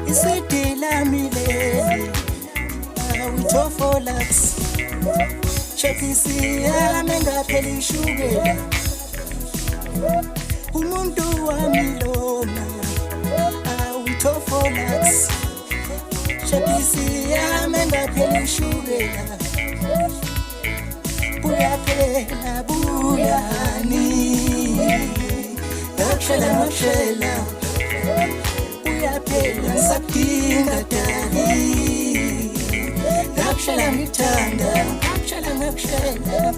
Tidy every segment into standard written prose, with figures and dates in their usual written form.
Isidila milele awithofolax Chapisi yami ngaphela ishukela Umuntu wami lona awithofolax Chapisi yami ngaphela ishukela Buya phela buyani Ngakshela Uyaphela ngisakudinga dali Ngakshela ngithanda ngakshela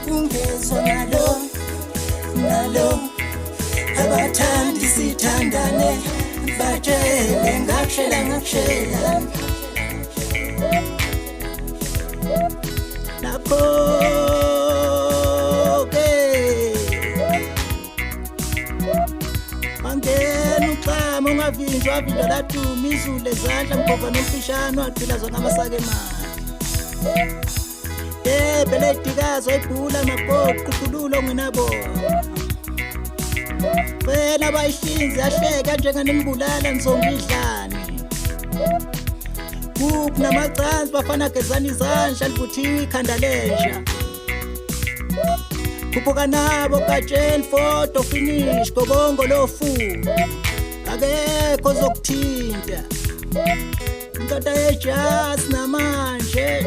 ungezwa nalo abathandi sithandane batshele ngakshela lapho Mangena uxama ungavinjwa vinjwa laduma izulu ezandla mkhova nomfishano waphila zonke amasake emali Beledikazi wayibhula magoqu qululo nginabona Wena bayihlinzi yahleka njenganembulala nizongidlani Kuphi namacansi bafana gezana izandla livuthiwe ikhanda lenja Kubuka nabo katsheni photo finish gobongo lofu akekho zokuthinta Indoda yejazz namanje